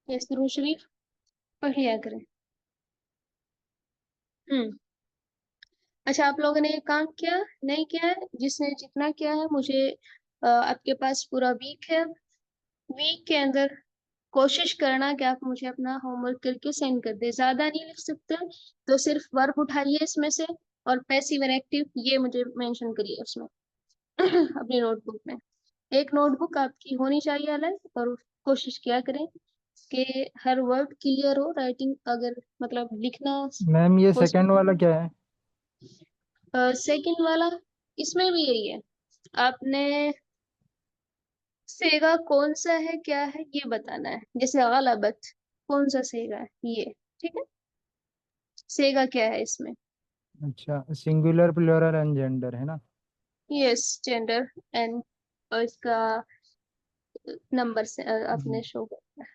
Yes, दुरूद शरीफ पढ़ लिया करें। हम्म। अच्छा, आप लोगों ने काम किया नहीं किया है? जिसने जितना किया है मुझे आपके पास पूरा वीक है। वीक के अंदर कोशिश करना कि आप मुझे अपना होमवर्क करके सेंड कर दे। ज्यादा नहीं लिख सकते तो सिर्फ वर्ब उठाइए इसमें से, और पैसिव और एक्टिव ये मुझे मेंशन करिए उसमें अपनी नोटबुक में। एक नोटबुक आपकी होनी चाहिए अलग, और कोशिश किया करें कि हर वर्ड क्लियर हो। राइटिंग अगर मतलब लिखना मैम ये हो सेकंड वाला क्या है? सेकंड वाला, इसमें भी यही है। आपने सेगा कौन सा है क्या है ये बताना है। जैसे गालबत, कौन सा सेगा है ये, ठीक है। सेगा क्या है इसमें? अच्छा, सिंगुलर प्लूरल एंड जेंडर है ना? यस, जेंडर एंड इसका नंबर से अपने शो करता है।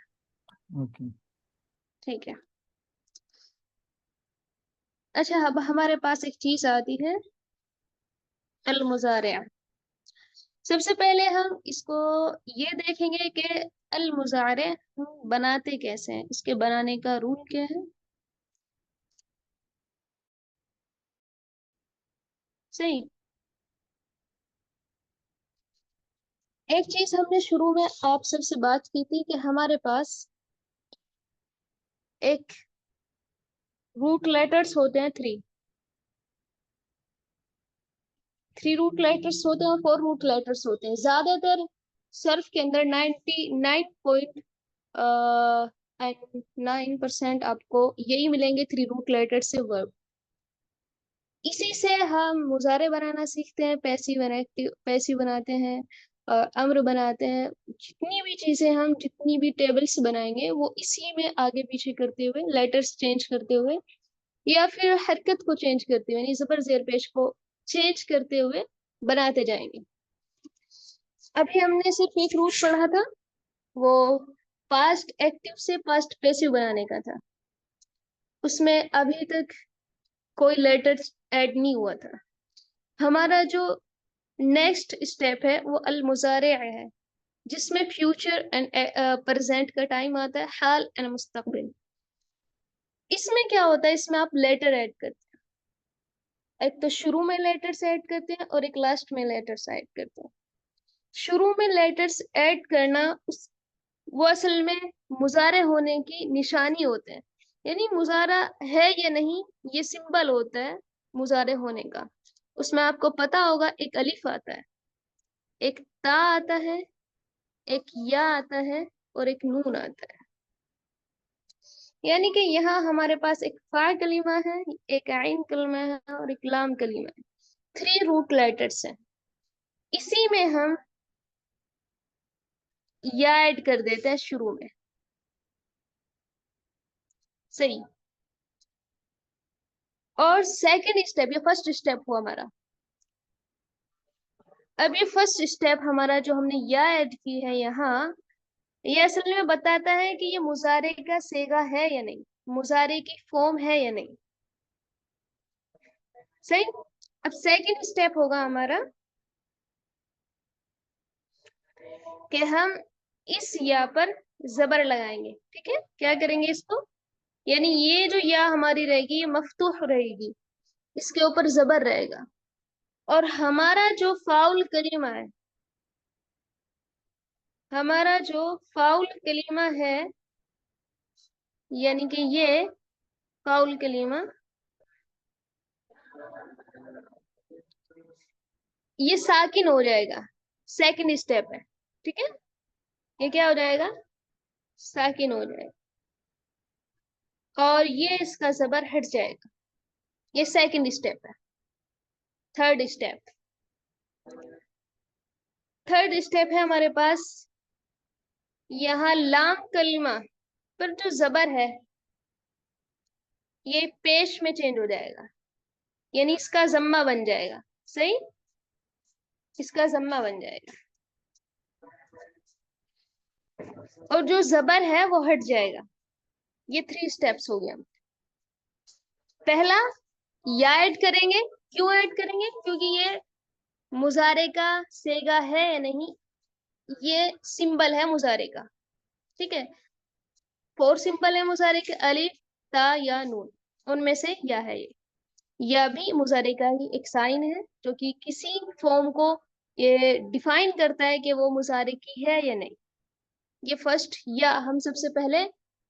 ओके। ठीक है। अच्छा, अब हमारे पास एक चीज आती है, अल मुजारिया। सबसे पहले हम इसको ये देखेंगे कि अल मुजारे हम बनाते कैसे हैं, इसके बनाने का रूल क्या है। सही। एक चीज हमने शुरू में आप सबसे बात की थी कि हमारे पास एक रूट लेटर्स होते हैं थ्री। थ्री रूट लेटर्स होते हैं और फोर रूट लेटर्स होते हैं। ज्यादातर सर्फ के अंदर 99.9% आपको यही मिलेंगे, थ्री रूट लेटर से वर्ब। इसी से हम मुजारे बनाना सीखते हैं, पैसिव और एक्टिव, पैसिव बनाते हैं, अम्र बनाते हैं। जितनी भी चीजें हम जितनी भी टेबल्स बनाएंगे वो इसी में आगे पीछे करते हुए, लेटर्स चेंज करते हुए, या फिर हरकत को चेंज करते हुए, यानी जबर जेर पेश को चेंज करते हुए बनाते जाएंगे। अभी हमने सिर्फ एक रूट पढ़ा था, वो पास्ट एक्टिव से पास्ट पैसिव बनाने का था। उसमें अभी तक कोई लेटर ऐड नहीं हुआ था। हमारा जो नेक्स्ट स्टेप है वो अल मुजारे है, जिसमें फ्यूचर एंड प्रेजेंट का टाइम आता है, हाल एंड मुस्तकबिल। इसमें क्या होता है, इसमें आप लेटर ऐड करते हैं। एक तो शुरू में लेटर्स ऐड करते हैं और एक लास्ट में लेटर्स ऐड करते हैं। शुरू में लेटर्स ऐड करना उस वो असल में मुजारे होने की निशानी होते हैं। यानी मुजारा है या नहीं, ये सिंबल होता है मुजारे होने का। उसमें आपको पता होगा एक अलिफ आता है, एक ता आता है, एक या आता है, और एक नून आता है। यानी कि यहाँ हमारे पास एक फा कलीमा है, एक आइन कलीमा है, और एक लाम कलीमा है। थ्री रूट लेटर्स हैं। इसी में हम या ऐड कर देते हैं शुरू में। सही। और सेकंड स्टेप, ये फर्स्ट स्टेप हुआ हमारा। अब ये फर्स्ट स्टेप हमारा जो हमने या ऐड की है यहाँ, ये असल में बताता है कि ये मुजारे का सेगा है या नहीं, मुजारे की फॉर्म है या नहीं। सही। अब सेकंड स्टेप होगा हमारा कि हम इस या पर जबर लगाएंगे। ठीक है, क्या करेंगे इसको, यानी ये जो या हमारी रहेगी ये मफ्तूह रहेगी, इसके ऊपर जबर रहेगा। और हमारा जो फाउल कलीमा है, हमारा जो फाउल कलीमा है, यानी कि ये फाउल कलीमा, ये साकिन हो जाएगा। सेकंड स्टेप है। ठीक है, ये क्या हो जाएगा, साकिन हो जाएगा, और ये इसका जबर हट जाएगा। ये सेकंड स्टेप है। थर्ड स्टेप, थर्ड स्टेप है हमारे पास, यहाँ लाम कलीमा पर जो जबर है ये पेश में चेंज हो जाएगा, यानी इसका जम्मा बन जाएगा। सही, इसका जम्मा बन जाएगा, और जो जबर है वो हट जाएगा। ये थ्री स्टेप्स हो गया। पहला, या ऐड करेंगे। क्यों ऐड करेंगे, क्योंकि ये मुजारे का सेगा है या नहीं, ये सिंबल है मुजारे का। ठीक है, फोर सिंपल है मुजारे के, अलिफ, ता या नून, उनमें से या है ये। यह भी मुजारे का ही एक साइन है जो कि किसी फॉर्म को ये डिफाइन करता है कि वो मुजारे की है या नहीं। ये फर्स्ट, या हम सबसे पहले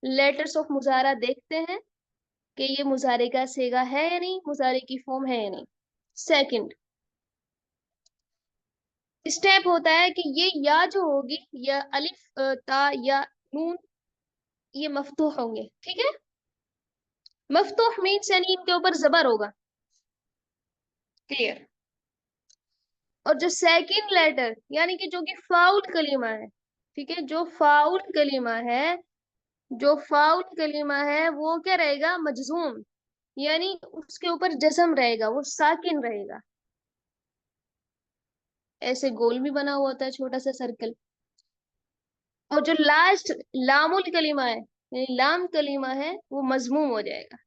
लेटर्स ऑफ मुजारा देखते हैं कि ये मुजारे का सेगा है या नहीं, मुजारे की फॉर्म है या नहीं। सेकंड स्टेप होता है कि ये या जो होगी, या अलिफ ता या नून, ये मफ्तूह होंगे, ठीक है। मफ्तूह मीन्स यानी इनके ऊपर जबर होगा, क्लियर। और जो सेकंड लेटर यानी कि जो कि फाउल कलीमा है, ठीक है, जो फाउल कलीमा है, जो फाउल कलीमा है वो क्या रहेगा, मजजूम, यानी उसके ऊपर जज्म रहेगा, वो साकिन रहेगा। ऐसे गोल भी बना हुआ होता है, छोटा सा सर्कल। और जो लास्ट लामुल कलीमा है, यानी लाम कलीमा है, वो मजमूम हो जाएगा,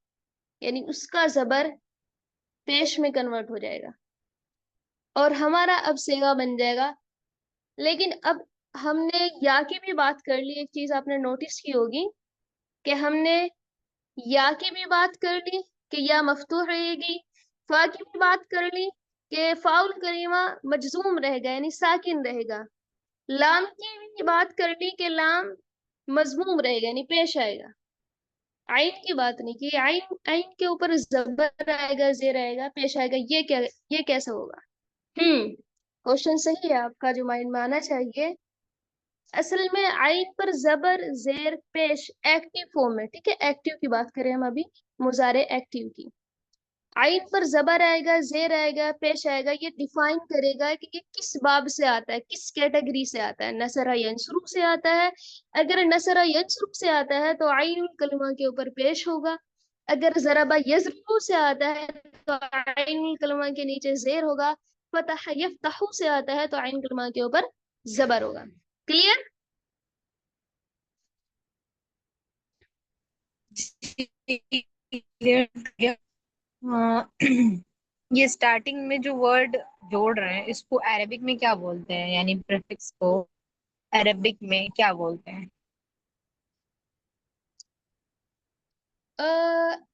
यानी उसका जबर पेश में कन्वर्ट हो जाएगा और हमारा अब सेगा बन जाएगा। लेकिन अब हमने या की भी बात कर ली, एक चीज आपने नोटिस की होगी कि हमने या की भी बात कर ली कि या मफ्तूह रहेगी, फा की भी बात कर ली कि फाउल करीमा मजजूम रहेगा यानी साकिन रहेगा, लाम की भी बात कर ली कि लाम मजमूम रहेगा यानी पेश आएगा। आइन की बात नहीं की, आइन आइन के ऊपर जबर आएगा, जेर आएगा, पेश आएगा, ये क्या, ये कैसे होगा। क्वेश्चन सही है आपका, जो माइंड में आना चाहिए। असल में आइन पर जबर जेर पेश एक्टिव फॉर्म है, ठीक है, एक्टिव की बात करें हम अभी, मुजारे एक्टिव की। आइन पर जबर आएगा, जेर आएगा, पेश आएगा, ये डिफाइन करेगा कि ये किस बाब से आता है, किस कैटेगरी से आता है। नसरा यंसरुफ से आता है, अगर नसरा यंसरुफ से आता है तो आइन कलमा के ऊपर पेश होगा। अगर जराबा यजरबू से आता है तो आइन कलमा के नीचे जेर होगा। फतह यफ्तहू से आता है तो आइन कलमा के ऊपर जबर होगा। क्लियर। क्लियर गया। हाँ, ये स्टार्टिंग में जो वर्ड जोड़ रहे हैं इसको अरेबिक में क्या बोलते हैं, यानी प्रीफिक्स को अरेबिक में क्या बोलते हैं?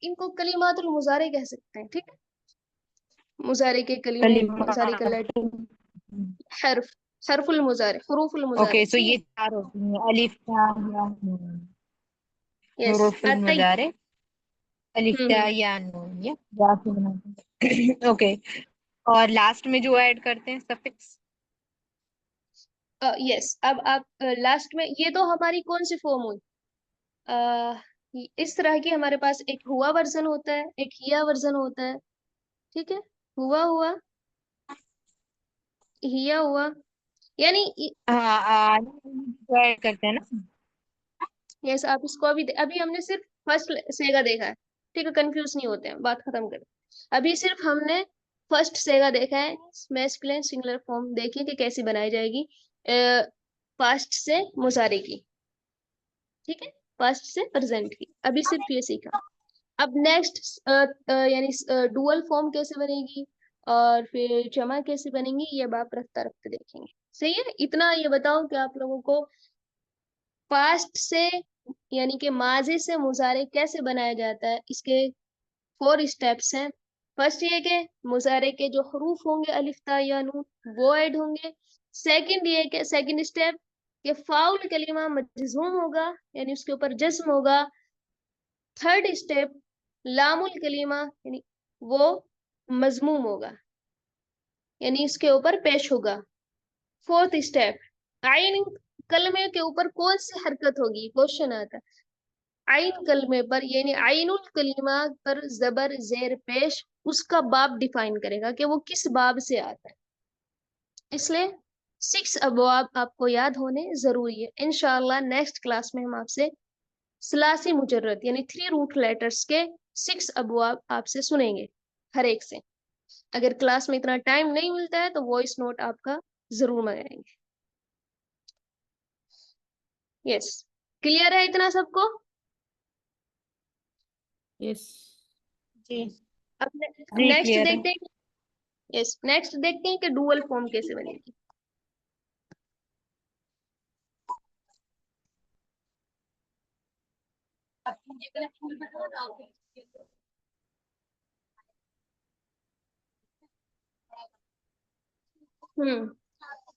इनको कलिमातुल मुजारे कह सकते हैं, ठीक है। मुजारे के कलीमे, मुजारे का कलिमात। लेटर, हर्फ, हर्फुल मुजारे, हुरूफुल मुजारे, ओके, सो ठीक ये है। चार होते हैं, अलिफ या नून, यस, हुरूफुल आता ही। मुजारे, अलिफ हम्म। या नून, या से बनाते हैं। ओके, और लास्ट में जो ऐड करते हैं सफिक्स। यस, अब आप लास्ट में, ये तो हमारी कौन सी फॉर्म हुई। इस तरह की हमारे पास एक हुआ वर्जन होता है, एक हिया वर्जन होता है, ठीक है। हुआ हुआ, हिया हुआ, यानी हाँ, जो ऐड करते हैं ना। यस, आप इसको अभी अभी हमने सिर्फ फर्स्ट सेगा देखा है, ठीक है, कंफ्यूज नहीं होते हैं, बात खत्म करें। अभी सिर्फ हमने फर्स्ट सेगा देखा है, मैस्कुलिन सिंगुलर फॉर्म देखी कि कैसी बनाई जाएगी पास्ट से मुजारे की, ठीक है, पास्ट से प्रेजेंट की, अभी सिर्फ ये सीखा। अब नेक्स्ट यानी डुअल फॉर्म कैसे बनेगी और फिर जमा कैसे बनेंगी, ये बात रफ्ता रफ्ता देखेंगे। सही है, इतना ये बताओ कि आप लोगों को पास्ट से यानी कि माजी से मुजारे कैसे बनाया जाता है, इसके फोर स्टेप्स हैं। फर्स्ट ये कि मुजारे के जो हरूफ होंगे अलिफ ता या नून, वो ऐड होंगे। सेकंड ये कि सेकंड स्टेप, कि फाउल कलीमा मजजूम होगा यानी उसके ऊपर जज्म होगा। थर्ड स्टेप, लामुल कलीमा यानी वो मजमूम होगा यानी इसके ऊपर पेश होगा। फोर्थ स्टेप, आइन कलमे के ऊपर कौन सी हरकत होगी, क्वेश्चन आता है। आइन कलमे पर यानी आइनुल कलीमा पर जबर जेर पेश, उसका बाब डिफाइन करेगा कि वो किस बाब से आता है। इसलिए 6 अबवाब आपको याद होने जरूरी है। इंशाल्लाह नेक्स्ट क्लास में हम आपसे सलासी मुजर्रद यानी 3 रूट लेटर्स के 6 अबवाब आपसे सुनेंगे, हर एक से। अगर क्लास में इतना टाइम नहीं मिलता है तो वॉइस नोट आपका जरूर मंगाएंगे। यस, क्लियर है इतना सबको। यस। जी। अब जी नेक्स्ट क्लियर है। देखते हैं। यस, नेक्स्ट देखते हैं कि डुअल फॉर्म कैसे बनेगी।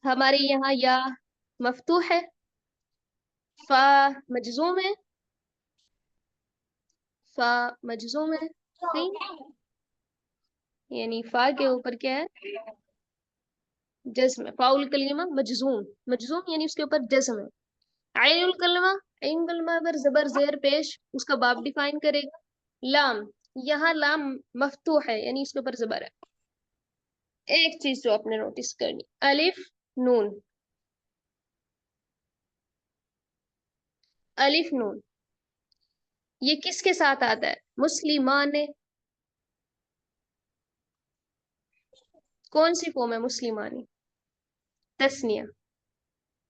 हमारे यहाँ या मफ्तूह है, फा मजजूम है, फा मजजूम है, सही। यानी फा के ऊपर क्या है, जज्म है। फाउल कलीमा मजजूम, मजजूम यानी उसके ऊपर जज्म है। आइनुल कलमा, आइन कलमा अगर जबर जेर पेश, उसका बाप डिफाइन करेगा। लाम, यहाँ लाम मफ्तूह है यानी इसके ऊपर जबर है। एक चीज जो आपने नोटिस करनी, अलिफ नून, अलिफ नून ये किसके साथ आता है, मुस्लिमान ने। कौन सी फॉर्म है मुस्लिमानी, तस्निया,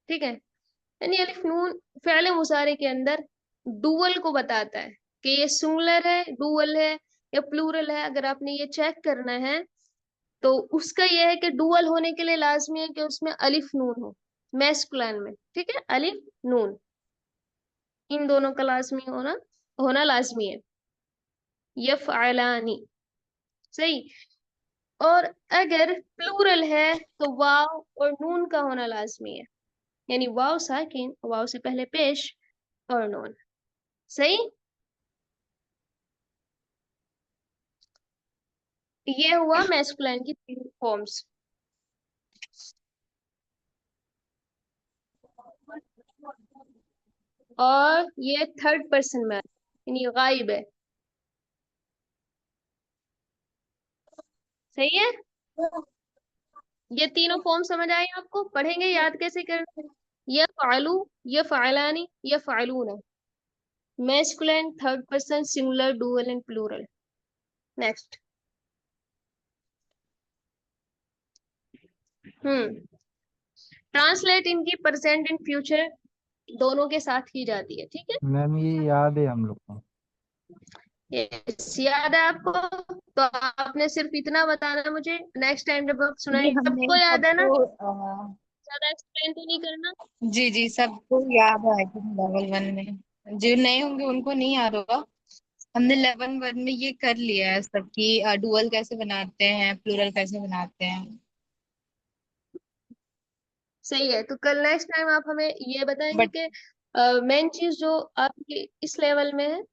ठीक है। यानी अलिफ नून फ़िल मुसारे के अंदर डुअल को बताता है कि ये सिंगुलर है, डुअल है या प्लूरल है। अगर आपने ये चेक करना है तो उसका यह है कि डुअल होने के लिए लाजमी है कि उसमें अलिफ नून हो, मैस्कुलिन में, ठीक है। अलिफ नून इन दोनों का लाजमी होना होना लाजमी है। यफ़अलानी, सही। और अगर प्लूरल है तो वाव और नून का होना लाजमी है, यानी वाव साकिन, वाव से पहले पेश और नून, सही। ये हुआ मैस्कुलिन की तीन फॉर्म्स। और ये थर्ड पर्सन में यानी गायब है, सही है। ये तीनों फॉर्म समझ आए आपको, पढ़ेंगे याद कैसे करना है। ये फालू, ये फालानी, ये फालून, masculine, third person, singular, dual and plural. Next. Hmm translate इनकी प्रेजेंट एंड फ्यूचर दोनों के साथ की जाती है, ठीक है। मैम ये याद है हम लोग को। यस, याद है आपको, तो आपने सिर्फ इतना बताना मुझे, नेक्स्ट टाइम जब आप ये सुनाएंगे हमने सबको याद है ना, सबको ज्यादा एक्सप्लेन तो नहीं करना। जी जी सबको याद है लेवल वन में। जो नए होंगे उनको नहीं याद होगा। हमने लेवल वन में ये कर लिया है सब कि डुअल कैसे बनाते हैं, प्लूरल कैसे बनाते हैं। सही है, तो कल नेक्स्ट टाइम आप हमें ये बताएंगे बट कि मेन चीज जो आपके इस लेवल में है,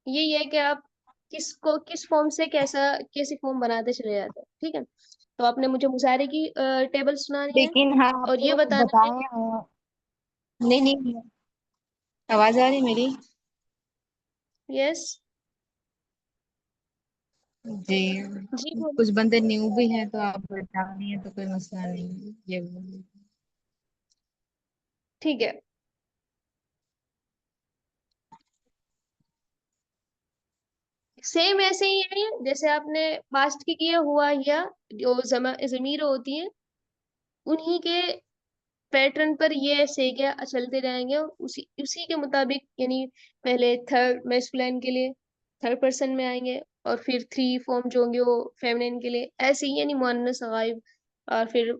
यही है कि आप किसको किस फॉर्म से कैसा कैसी फॉर्म बनाते चले जाते हैं, ठीक है। तो आपने मुझे मुजारे की टेबल सुनानी है लेकिन हाँ और ये आपको बताना है बताएं नहीं नहीं, आवाज आ रही मेरी। यस, जी जी बोलिए। कुछ बंदे न्यू भी हैं तो आप बता रही हैं तो कोई मसला नहीं है, ये बोलिए। ठीक है, सेम ऐसे ही है जैसे आपने पास्ट की किया हुआ, या जो जमीर होती है उन्हीं के पैटर्न पर ये ऐसे क्या चलते जाएंगे, और उसी उसी के मुताबिक, यानी पहले थर्ड मैस्कुलिन के लिए थर्ड पर्सन में आएंगे, और फिर थ्री फॉर्म जो होंगे वो फेमिनिन के लिए, ऐसे ही यानी मुअन्नस गायब, और फिर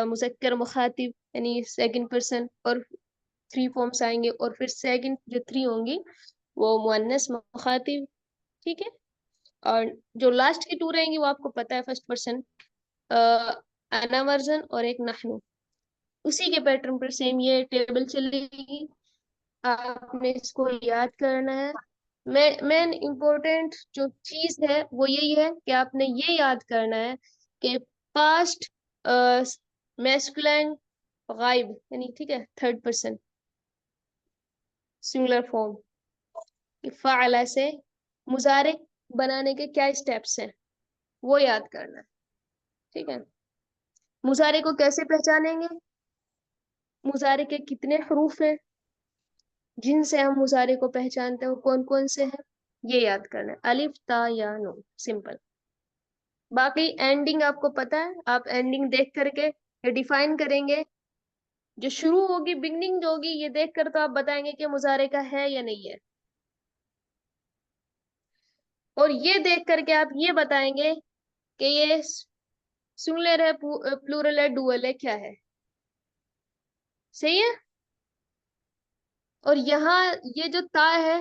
मुज़क्कर मुखातिब यानी सेकंड पर्सन, और थ्री फॉर्म्स आएंगे, और फिर सेकंड जो थ्री होंगी वो मुअन्नस मुखातिब, ठीक है। और जो लास्ट की टू रहेंगी वो आपको पता है, फर्स्ट पर्सन अना वर्जन और एक नहनु, उसी के पैटर्न पर सेम ये टेबल चलेगी। आपने इसको याद करना है। मेन इम्पोर्टेंट जो चीज है वो यही है कि आपने ये याद करना है कि पास्ट मैस्कुलिन गायब यानी, ठीक है, थर्ड पर्सन सिंगुलर फॉर्म फ़अला से मुजारे बनाने के क्या स्टेप्स हैं वो याद करना है, ठीक है। मुजारे को कैसे पहचानेंगे, मुजारे के कितने हरूफ हैं जिनसे हम मुजारे को पहचानते हैं, वो कौन कौन से हैं, ये याद करना है, अलिफ ता या नून, सिंपल। बाकी एंडिंग आपको पता है, आप एंडिंग देख करके ये डिफाइन करेंगे। जो शुरू होगी, बिगनिंग जो होगी, ये देख कर तो आप बताएंगे कि मुजारे का है या नहीं है, और ये देख करके आप ये बताएंगे कि ये सिंगुलर है, प्लूरल है, डुअल है, क्या है, सही है। और यहाँ ये जो ता है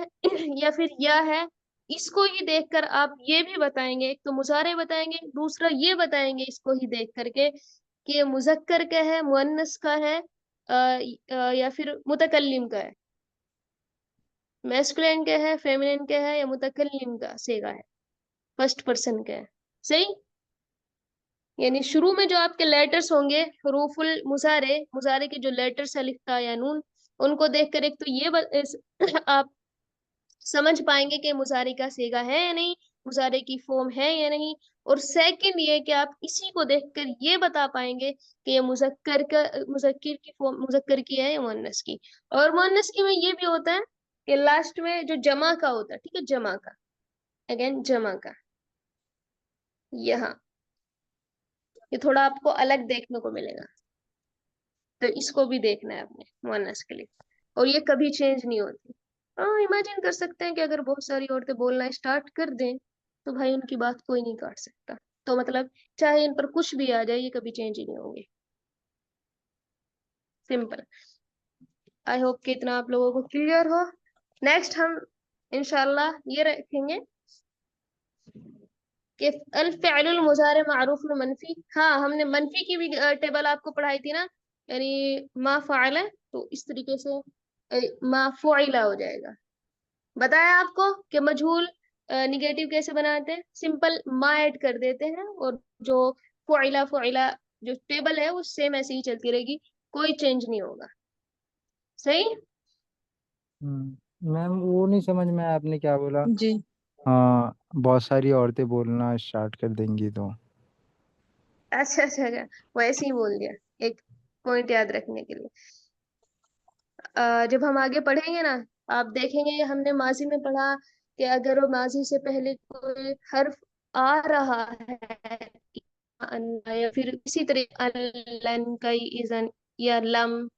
या फिर या है, इसको ही देखकर आप ये भी बताएंगे, एक तो मुजारे बताएंगे, दूसरा ये बताएंगे इसको ही देख करके कि ये मुजक्कर का है, मुअन्नस का है, या फिर मुतकल्लिम का है, मैस्कुलिन का है, फेमिनिन का है, या मुतकल्लिम का सेगा है, फर्स्ट पर्सन का है। सही। यानी शुरू में जो आपके लेटर्स होंगे, हरूफुल मुजारे, मुजारे के जो लेटर्स है, लिखता या नून, उनको देखकर एक तो आप समझ पाएंगे कि मुजारे का सेगा है या नहीं, मुजारे की फॉर्म है या नहीं। और सेकंड ये कि आप इसी को देखकर ये बता पाएंगे कि ये मुजक्कर की फॉर्म, मुजक्कर की है या मुअन्नस की। और मुअन्नस की में ये भी होता है कि लास्ट में जो जमा का होता है, ठीक है, जमा का, अगेन जमा का, यहाँ ये थोड़ा आपको अलग देखने को मिलेगा, तो इसको भी देखना है आपने मुअन्नस के लिए। और ये कभी चेंज नहीं होती। हाँ, इमेजिन कर सकते हैं कि अगर बहुत सारी औरतें बोलना स्टार्ट कर दें तो भाई उनकी बात कोई नहीं काट सकता। तो मतलब चाहे इन पर कुछ भी आ जाए, ये कभी चेंज ही नहीं होंगे। सिंपल। आई होप कि इतना आप लोगों को क्लियर हो। नेक्स्ट हम इंशाल्लाह ये रखेंगे कि अल फ़िअलुल मुज़ारे मारूफ में मनफी। हाँ, हमने मनफी की भी टेबल आपको पढ़ाई थी ना, यानी मा फ़अल, तो इस तरीके से मा फ़ुइला हो जाएगा। बताया आपको कि मजहूल निगेटिव कैसे बनाते हैं, सिंपल मा ऐड कर देते हैं, और जो फ़ुइला फ़ुइला जो टेबल है वो सेम ऐसे ही चलती रहेगी, कोई चेंज नहीं होगा। सही। मैम वो नहीं समझ में आया आपने क्या बोला। जी। हाँ, बहुत सारी औरतें बोलना स्टार्ट कर देंगी तो। अच्छा अच्छा अच्छा, वैसे ही बोल दिया, एक पॉइंट याद रखने के लिए। जब हम आगे पढ़ेंगे ना, आप देखेंगे हमने माजी में पढ़ा कि अगर वो माजी से पहले कोई हर्फ आ रहा है, या फिर इसी तरह अलन, कई, इजन या लम,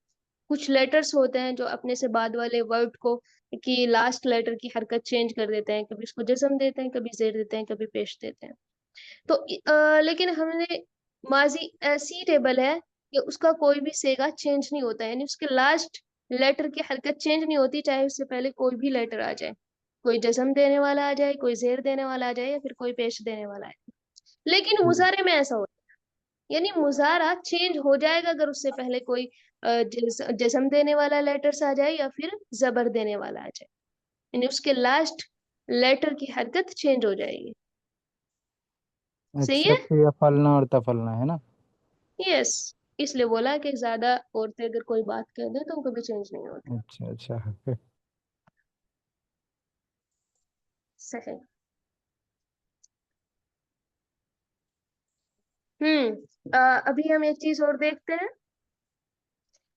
कुछ लेटर्स होते हैं जो अपने से बाद वाले वर्ड को की लास्ट लेटर की हरकत चेंज कर देते हैं, कभी उसको जस्म देते हैं, कभी जेर देते हैं, कभी पेश देते हैं। तो लेकिन हमने माजी ऐसी टेबल है कि उसका कोई भी सेगा चेंज नहीं होता है, यानी उसके लास्ट लेटर की हरकत चेंज नहीं होती, चाहे उससे पहले कोई भी लेटर आ जाए, कोई जस्म देने वाला आ जाए, कोई जेर देने वाला आ जाए, या फिर कोई पेश देने वाला है। लेकिन हम्म। मुजारे में ऐसा होता है, यानी मुजारा चेंज हो जाएगा अगर उससे पहले कोई जस्म देने वाला लेटर्स आ जाए या फिर जबर देने वाला आ जाए, यानी उसके लास्ट लेटर की हरकत चेंज हो जाएगी। सही है। एक्सेप्ट या फलना और तफलना है ना। यस। इसलिए बोला कि ज्यादा औरतें अगर कोई बात कर दे तो वो कभी चेंज नहीं होती। अच्छा अच्छा। सही। अभी हम एक चीज और देखते हैं।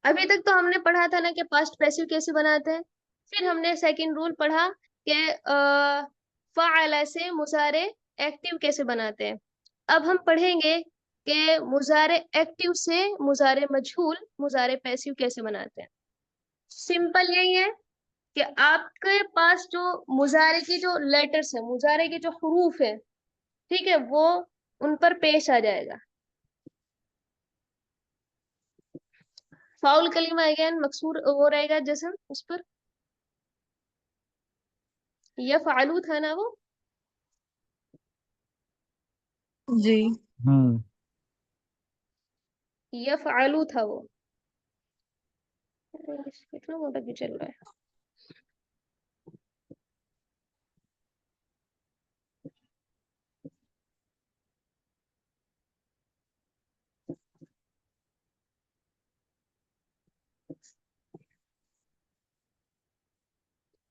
अभी तक तो हमने पढ़ा था ना कि पास्ट पैसिव कैसे बनाते हैं, फिर हमने सेकंड रूल पढ़ा कि फ़अल से मुजारे एक्टिव कैसे बनाते हैं। अब हम पढ़ेंगे कि मुजारे एक्टिव से मुजारे मजहूल, मुजारे पैसिव कैसे बनाते हैं। सिंपल यही है कि आपके पास जो मुजारे की जो लेटर्स है, मुजारे के जो हरूफ है, ठीक है, वो उन पर पेश आ जाएगा। फाउल कलीमा अगेन मकसूर वो रहेगा जस्म उस पर, या फालू था ना वो, जी। हम्म। या फालू था वो। अरे, कितना मोटा क्यों चल रहा है।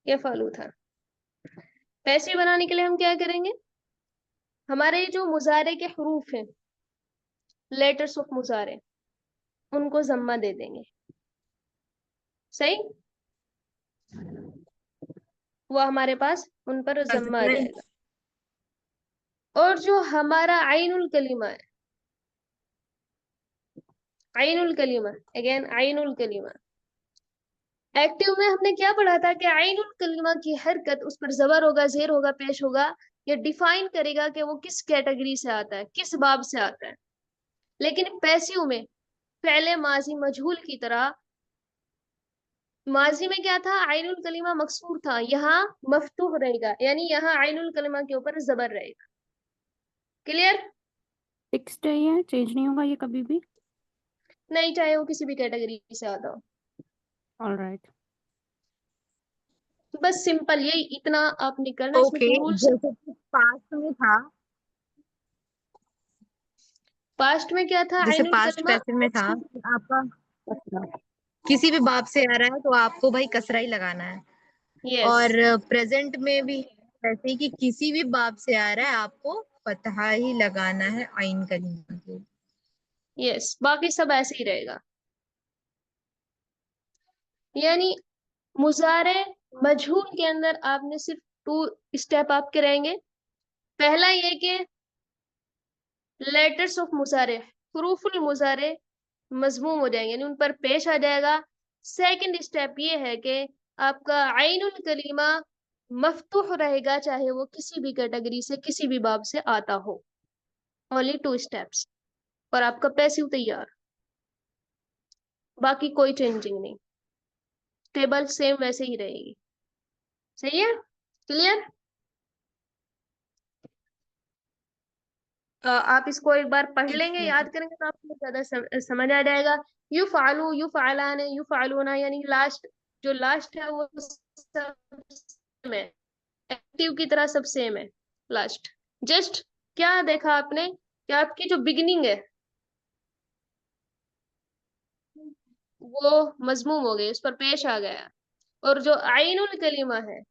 या फालू था। पैसे बनाने के लिए हम क्या करेंगे, हमारे जो मुजारे के हरूफ हैं, लेटर्स ऑफ मुजारे, उनको जम्मा दे देंगे। सही। वो हमारे पास उन पर जम्मा आ जाएगा। और जो हमारा आइनुल कलीमा है, आइनुल कलीमा, अगेन आइनुल कलीमा, एक्टिव में हमने क्या पढ़ा था कि आइनुल कलीमा की हरकत, उस पर जबर होगा, जेर होगा, पेश होगा, ये डिफाइन करेगा कि वो किस कैटेगरी से आता है, किस बाब से आता है। लेकिन पैसिव में पहले माजी मजहूल की तरह माजी में क्या था, आइनुल कलिमा मकसूर था, यहाँ मफ्तूह रहेगा, यानी यहाँ आइनुल कलिमा के ऊपर जबर रहेगा। क्लियर? फिक्स्ड है ये, चेंज नहीं होगा ये कभी भी? नहीं, चाहे वो किसी भी कैटेगरी से आता हो। ऑलराइट। बस सिंपल यही इतना आपने करना है, इसमें ओके, रूल्स। जैसे कि पास्ट में था, पास्ट में क्या था, जैसे आइनुल पास्ट कलिमा पैसिव में था मकसूर। कि आपका किसी भी बाप से आ रहा है तो आपको भाई कसरा ही लगाना है। यस। और प्रेजेंट में भी ऐसे ही कि किसी भी बाप से आ रहा है आपको फतहा ही लगाना है आइन कलीमा के। यस, बाकी सब ऐसे ही रहेगा। यानी मुजारे मजहूल के अंदर आपने सिर्फ 2 स्टेप आपके रहेंगे। पहला ये कि लेटर्स ऑफ मुजारे, हुरूफुल मुजारे मजमूम हो जाएंगे, यानी उन पर पेश आ जाएगा। सेकंड स्टेप ये है कि आपका आइनुल कलीमा मफ्तूह रहेगा, चाहे वो किसी भी कैटेगरी से किसी भी बाब से आता हो। ओनली 2 स्टेप्स, और आपका पैसिव तैयार। बाकी कोई चेंजिंग नहीं, टेबल सेम वैसे ही रहेगी। सही है? क्लियर? आप इसको एक बार पढ़ लेंगे, याद करेंगे तो आपको ज्यादा समझ आ जाएगा। यू फालू, यू फालान, यू फालूना, यानी लास्ट, जो लास्ट है वो सब सेम है, एक्टिव की तरह सब सेम है। लास्ट जस्ट क्या देखा आपने कि आपकी जो बिगिनिंग है वो मजमूम हो गई, उस पर पेश आ गया। और जो आइनुल कलीमा है,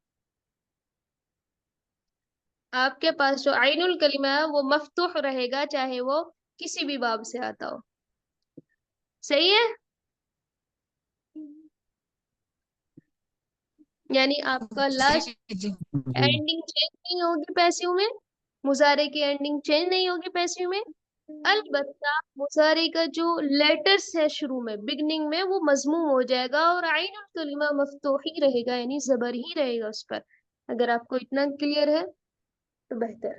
आपके पास जो आइनुल कलीमा है वो मफ्तूह रहेगा, चाहे वो किसी भी बाब से आता हो। सही है? यानी आपका जी लास्ट जी। जी। एंडिंग चेंज नहीं होगी पैसिव में, मुजारे की एंडिंग चेंज नहीं होगी पैसिव में। अलबत्ता मुजारे का जो लेटर्स है शुरू में, बिगनिंग में, वो मजमूम हो जाएगा और आइनुल कलीमा मफ्तूह ही रहेगा, यानी जबर ही रहेगा उस पर। अगर आपको इतना क्लियर है तो बेहतर।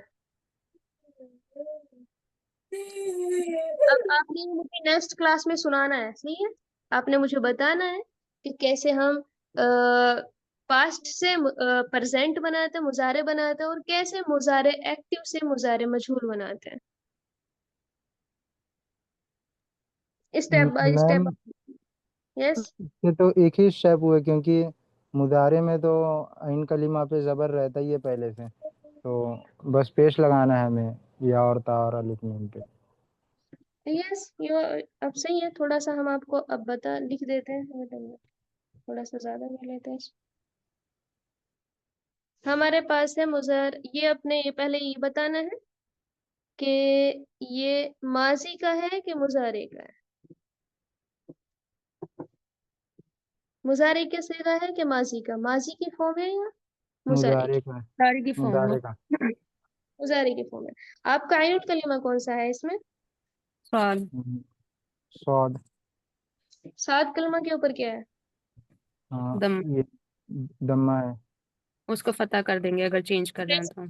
अब आपने मुझे नेक्स्ट क्लास में सुनाना है, सही है? आपने मुझे बताना है कि कैसे हम पास्ट से प्रेजेंट बनाते हैं, मुजारे बनाते हैं, और कैसे मुजारे एक्टिव से मुजारे मजहूल बनाते हैं, step by ma'am, step. Yes. ये तो एक ही स्टेप हुआ क्योंकि मुजारे में तो इन कलीमा पे जबर रहता ही है पहले से, तो बस पेश लगाना है हमें या और ता और अलिफ नून पे। यस, यो अब सही है। थोड़ा सा हम आपको अब बता लिख देते हैं, थोड़ा सा ज्यादा कर लेते हैं। हमारे पास है मुजार, ये अपने ये पहले ये बताना है कि ये माजी का है कि मुजारे का है। मुजारे का सीगा है कि माजी का, माजी की फॉर्म है या मुजारे मुजारे की? का। सारी की फॉर्म है। मुजारे का। मुजारे की फॉर्म है। आपका आइनुल कलीमा कौन सा है इसमें? स्वाद। सौद। सात कलमा के ऊपर क्या है? हाँ, दम। ये दम्मा है। उसको फतह कर देंगे अगर चेंज कर रहे हैं तो।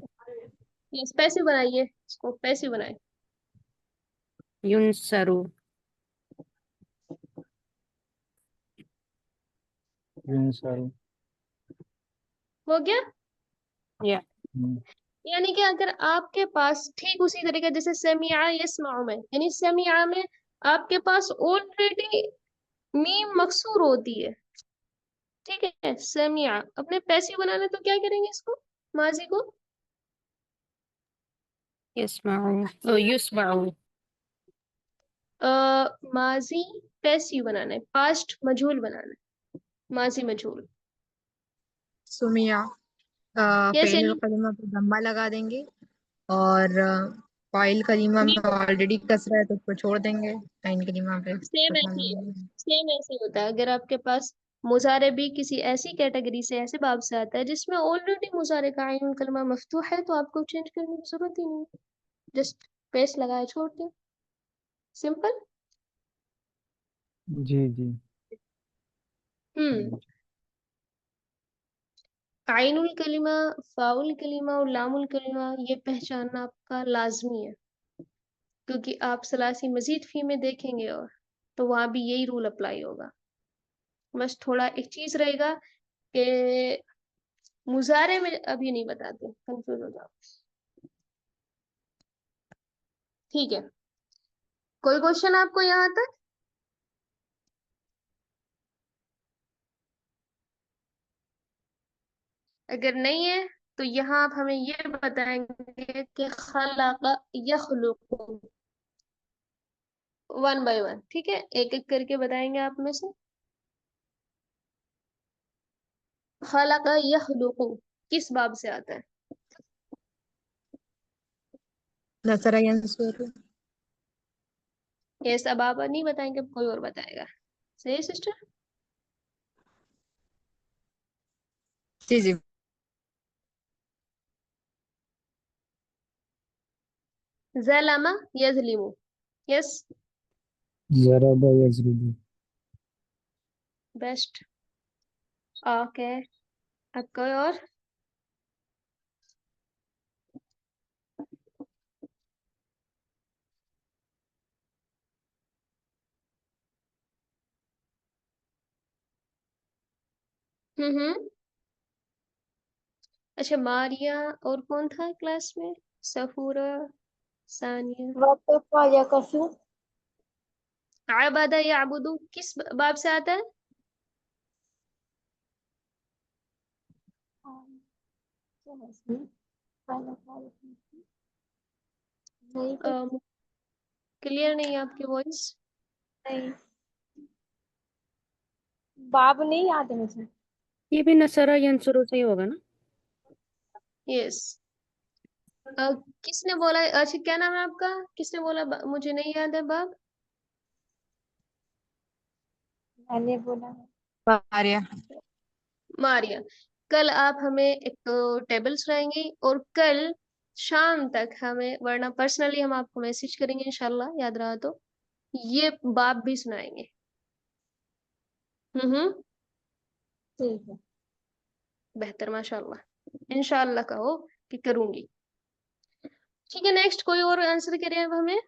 यस, पैसिव बनाइए, इसको पैसिव बनाए। युनसरु। यूनुसरी। हो गया? या। हम्म, यानी कि अगर आपके पास ठीक उसी तरीके जैसे समिया यस्माउ में, यानी समिया में आपके पास ऑलरेडी मीम मकसूर होती है, ठीक है? समिया अपने पैसिव बनाने तो क्या करेंगे इसको, माजी को? यस्माउ युस्माउ। माजी पैसिव बनाना है, पास्ट मजहूल बनाना है, माजी मजहूल। सुमिया यस, फेल यानी कलीमा पे दम्मा लगा देंगे, और फाइल कलीमा में मीम ऑलरेडी कसरा है तो उसको छोड़ देंगे, आइन कलीमा पे सेम फतहा ऐसे ही है, लगाएंगे। सेम ऐसे ही होता है। अगर आपके पास मुजारे भी किसी ऐसी कैटेगरी से, ऐसे बाब से आता है जिसमें ऑलरेडी मुजारे का आइन कलमा मफ्तूह है, तो आपको चेंज करने की जरूरत ही नहीं है, जस्ट पेस्ट लगाए छोड़ दो। सिंपल। जी जी। हम्म। आइनुल कलिमा, फाउल कलिमा और लामुल कलिमा ये पहचानना आपका लाजमी है, क्योंकि आप सलासी मजीद फी में देखेंगे और तो वहां भी यही रूल अप्लाई होगा। बस थोड़ा एक चीज रहेगा कि मुजारे में अभी नहीं बताते, कंफ्यूज हो जाओ। ठीक है, कोई क्वेश्चन आपको यहाँ तक? अगर नहीं है तो यहाँ आप हमें ये बताएंगे कि खलक यखलुकु, वन बाय वन, ठीक है, एक एक करके बताएंगे आप में से। खलक यखलुकु किस बाब से आता है? नसरा यंसुर। ये सब आप नहीं बताएंगे, कोई और बताएगा। सही सिस्टर? जी जी। ज़लमा यज़लिमु, यस, ज़रबा यज़रिबु। बेस्ट। ओके, अब कोई और? हम्म। अच्छा, मारिया और कौन था क्लास में? सफूरा, सानिया। वक़फ़ा यक़फ़ु। आबादा याबुदु किस बाब से आता है? क्या है इसमें? नहीं कुछ क्लियर नहीं है आपकी वॉइस। नहीं। बाब नहीं याद है मुझे। ये भी नसरा यंसुरू से ही होगा ना? यस। किसने बोला? अच्छा, क्या नाम है आपका? किसने बोला मुझे नहीं याद है बाब? मैंने बोला है। मारिया। मारिया। कल आप हमें एक तो टेबल सुनाएंगी और कल शाम तक हमें, वरना पर्सनली हम आपको मैसेज करेंगे इंशाल्लाह, याद रहा तो, ये बाब भी सुनाएंगे। हम्म। ठीक है। बेहतर, माशाल्लाह, इंशाल्लाह कहो कि करूंगी। ठीक है, नेक्स्ट कोई और आंसर करें अब हमें।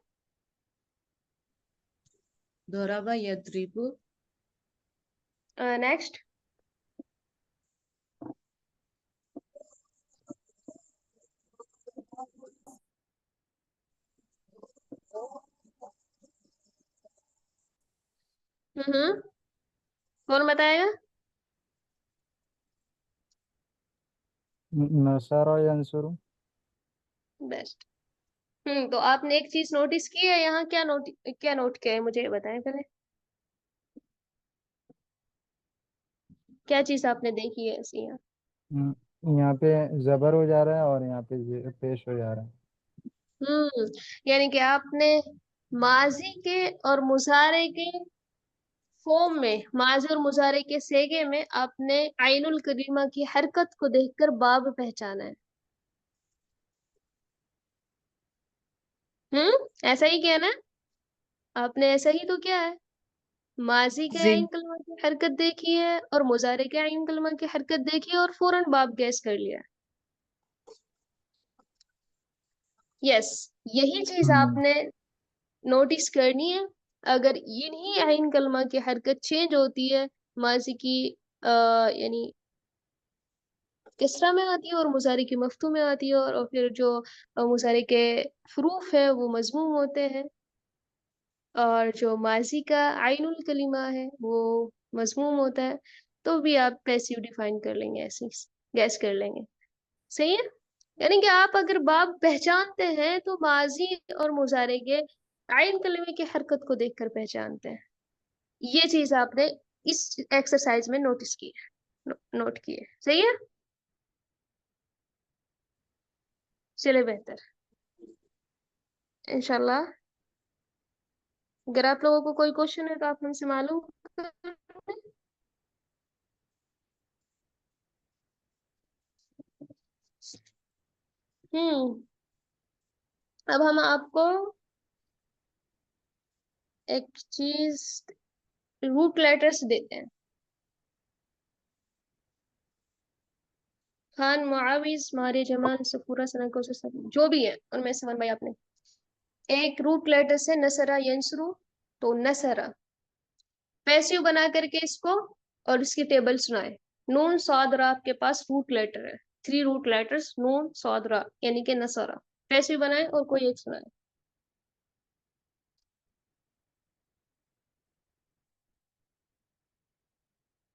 दोराबा यद्रिबु। नेक्स्ट। हम्म। कौन बताएगा? नसरा यंसुरु। बेस्ट। तो आपने एक चीज नोटिस की है यहाँ, क्या नोट किया है, मुझे बताएं पहले। क्या चीज आपने देखी है ऐसी यहाँ? यहाँ पे ज़बर हो जा रहा है और यहाँ पे पेश हो जा रहा है। हम्म, यानी कि आपने माजी के और मुजारे के फॉर्म में, माजी और मुजारे के सेगे में आपने आइनुल करीमा की हरकत को देखकर बाब पहचाना है। ऐसा ही किया ना आपने? ऐसा ही तो क्या है, माजी के जी। आइन कलमा की हरकत देखी है और मुजारे के आइन कलमा की हरकत देखी है और फौरन बाब गैस कर लिया। यस, यही चीज हम्म आपने नोटिस करनी है। अगर इन्हीं आइन कलमा की हरकत चेंज होती है, माजी की यानी किसरा में आती है और मुजारे की मफ्तू में आती है, और फिर जो मुजारे के हरूफ है वो मजमूम होते हैं, और जो माजी का आइनुल कलीमा है वो मजमूम होता है, तो भी आप पैसिव डिफाइन कर लेंगे, ऐसे गैस कर लेंगे। सही है? यानी कि आप अगर बाब पहचानते हैं तो माजी और मुजारे के आइन कलमे की हरकत को देखकर पहचानते हैं। ये चीज आपने इस एक्सरसाइज में नोटिस की है, नोट की है। सही है? चले, बेहतर, इंशाल्लाह। अगर आप लोगों को कोई क्वेश्चन है तो आप हमसे मालूम करें। हम्म। अब हम आपको एक चीज, रूट लेटर्स देते हैं। खान, मुआविज, मारे, जमान, सफूरा, सना, कौसर, सब जो भी है उनमें से वन बाई आपने एक रूट लेटर से नसरा यंसरू, तो नसरा पैसिव बना करके इसको और इसकी टेबल सुनाए। नून सौद रा आपके पास रूट लेटर है, 3 रूट लेटर्स, नून सौद रा यानी कि नसरा। पैसिव बनाए और कोई एक सुनाए।